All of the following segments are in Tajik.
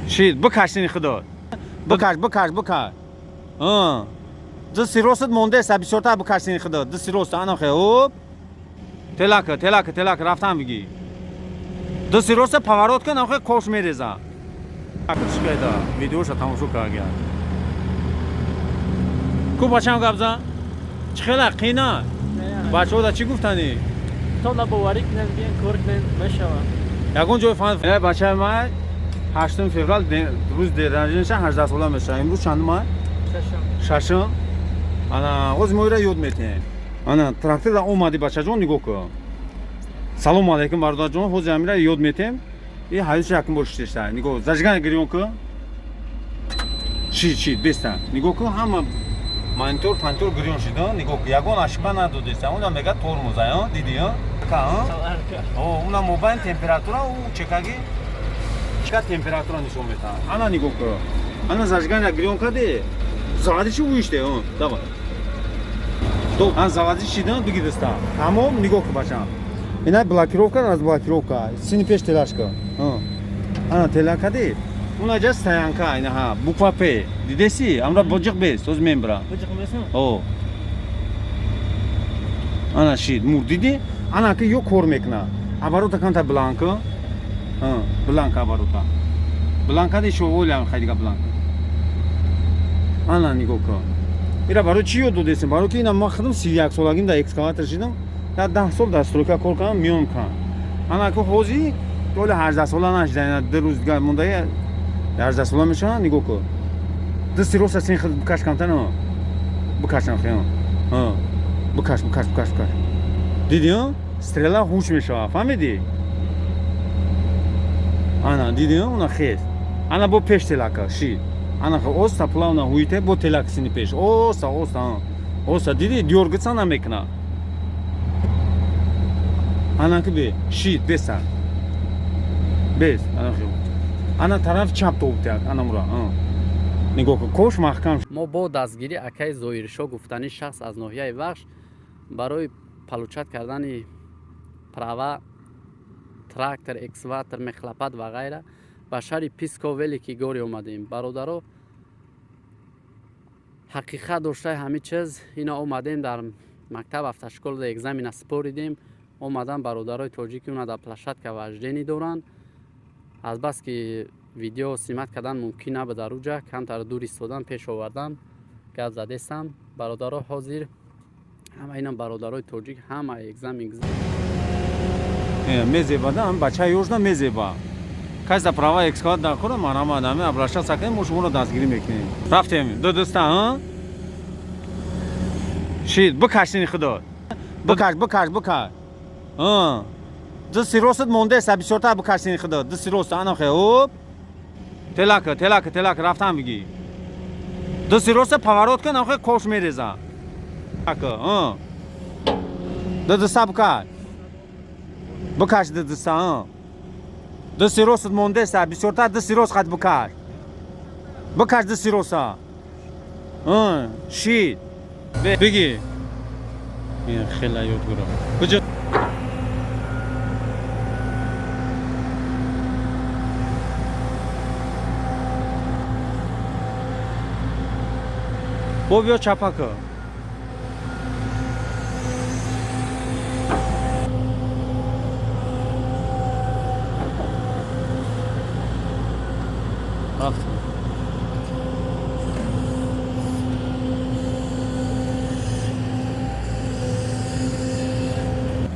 شید بکشین خدا بکش دستی راست مونده سبی شورتا بکشین خدا دستی راست آنها خوب تلاک رفتم بگی دستی راست پاورات کن آخه کوش میریزه چی کیدا ویدیوش تماشا کردم کو بچه‌م گابزا چخلا قینا بچه‌ها دا چی گفتنی تا لبواری کنن بیان کار کنن بشوا یگون جای فان بچه من 8 فوریه روز دیرنجش 18 ساله میشه امروز چند ماه ششم انا اوز مویره یاد میتین انا تراکتور دا اومدی بچه جون نگاه کن سلام علیکم برادر جون حوز امیره یاد میتیم این حیث یکم باشیش تا نگاه زجگان گریون کن چی بیسته نگاه کن همه مانیتور پانتور گریون شده نگاه کن یگون اشکا ندادیست اونجا میگه ترمزه ها دیدی ها اونم موبایل تمپراتورا او چکاگی چقدر تمپراتورا نشون میده انا نگاه کن انا زجگان گریون کردی زادی چی ویشته ها دابا تو ان زادی شدن بگی دستا تمام نگاه کن بچه‌م اینا блокировка разблокировка синий пеш телашка ана телакади уна жа стоянка айна ха буква п дидеси амра боҷиқ бес соз мембра боҷиқ месам о ана шид мурдиди ана ки ё кор мекна оборота канта бланка бланка оборота бланка ди шоволям хайдига бланка ана нигоҳ кун ира барои чӣ ёд додесем барои ки ина ма худам 31 солагим да экскаватор шидам да 10 сол да стройка кор кардам миём кан ана ки ҳозир толи 18 сола нашида ина 2 рӯз дига мондаи 18 сола мешаванд нигоҳ кун дасти роста сен худ бикаш камтана бикашам хиён бикаш диди стрела ҳуш мешава фаҳмиди ана диди уна хез ана бо пеш телака шид ана хо оста плавна ҳуите бо телака сини пеш оста диди дёргица намекна ана ки бе шид беса бес ана тараф чап товтак ана мура нигоҳ кун кош маҳкам мо бо дастгирӣ акаи зоҳиршо гуфтани шахс аз ноҳияи вахш барои палучат кардани права трактор экскаватор мехлапат ва ғайра ба шаҳри писко велики гори омадем бародаро ҳақиқат доштаи ҳамин чиз ина омадем дар мактаб автошколада экзамена споридем омадан бародарои тоҷики уна дар площадка важденӣ доранд азбаски видео симат кардан мумкин набуд дар уҷа камтар дур истодан пеш овардам гап задестам бародаро ҳозир ҳама инам бародарои тоҷик ҳама экзамен мезебадам бача ёжна мезеба кайса права экскаватор да кора марамадами обращаться кунем мо шуморо дастгирӣ мекунем рафтем ду дуста шид бикашини худо бикаш дасти ростат монде саби шорта бикашини худо дасти рост ана хуб телак рафтам бигӣ дасти роста паворот кун охе кош мереза ду дуста бикаш ду дуста дасти ростат монде саби шорта дасти рост қад бикаш дасти роста шид бигӣ хела ёдгуро куҷо бо биё чапака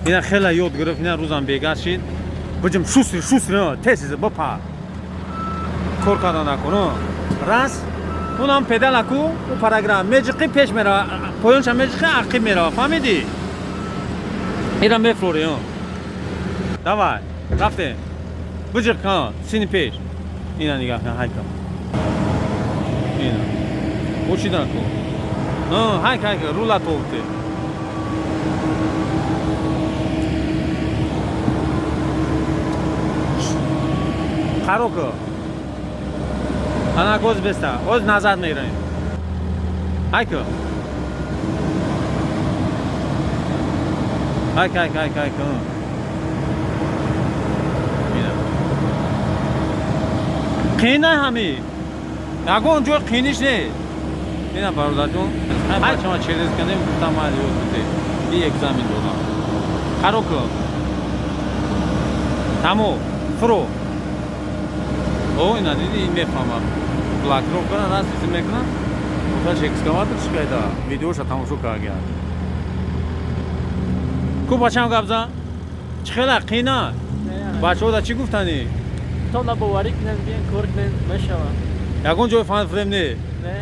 ина хела ёд гирифт ина рӯзам бегар шид биҷим шусри тез бапа кор карда накун раз унам педалаку у параграф меҷиқи пеш мерава поёнша меҷиқи ақиб мерава фаҳмиди ира мефлори давай рафтем биҷиқ сини пеш ина нигаҳ кун ҳайка ина бошида кун ҳайка рула товте қаро ку ана гоз беста оз назад меравем ҳайка қина ҳами ягон ҷой қиниш не ина бародарҷон ҳай бачаҳо через кардем гуфтам ёд буде и экзамен додам қаро кун тамом фро о ина диди ин мефаҳмам блокировкара раз чизи мекунам гуфташ экскаватор шикайда видеоша тамошо карда ку бачаҳам гап зад чӣ хела қина бачаҳода чӣ гуфтанӣ تو نبواری کنن بیان کار کنن میشوم ягон ҷой фан фрем не نه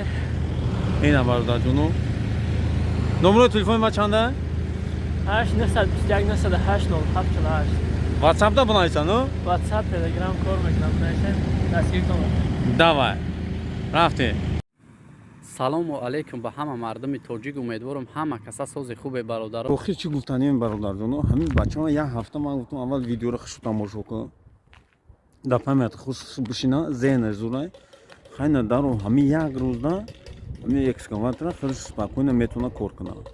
ина бародарҷону номерои телефони ма чанда 8 ватсапда бинависану واتساپ تلگرام کار میکنم میشه تصویر کنم давай рафтем салому алайкум ба ҳама мардуми тоҷик. умедворам ҳама каса сози хубе бародаро. охир чӣ гуфтанем бародарҷону ҳамин бачаҳо як ҳафта ман гуфтам аввал видеоро хушу тамошо кун дар памят хуш бишина зеҳна зурай хайна даро ҳамин як рӯзда ҳамин экскаватора хеле спокойно метавона кор кунад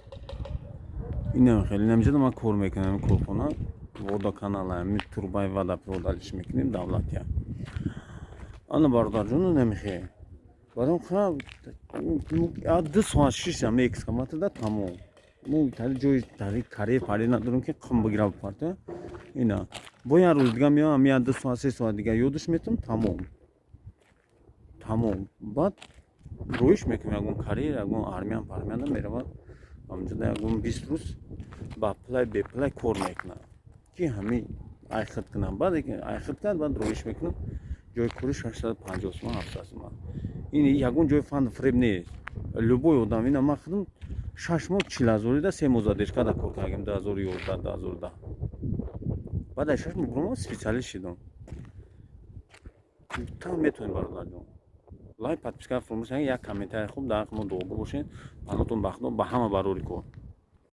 инам хеле намҷада ман кор мекунам корхона водоканала ҳамин турбаи водопроводалиш мекунем давлатия ана бародарҷону намехе барам ха 2 соат 6 ҳамин экскаваторда тамом ну тари ҷои тари каре паре надорам ки қим бигирам парта ина бо як рӯз дига меам ҳамин 2 соат 3 соат дига ёдаш метавам тамом баъд роиш мекунам ягон карьер ягон армиян пармияна меравад ҳамҷода ягон 20 рӯз ба плай беплай кор мекунам ки ҳамин айхид кунам баъд айхид кард баъд роиш мекунам ҷои кори 650 сомон 700 сомон ин ягон ҷои фан фреб нест любой одам ина ман худам 6 моҳ 40 ҳазорида 3 моҳ задешкада кор кардем 2011 2010 баъд аз 6 моҳ бурмо специалист шидам там метавонем бародарҷон лайк подписка фурмӯш як комментарий хуб дар мо дуогӯ бошед панотон бахтон ба ҳама барори кор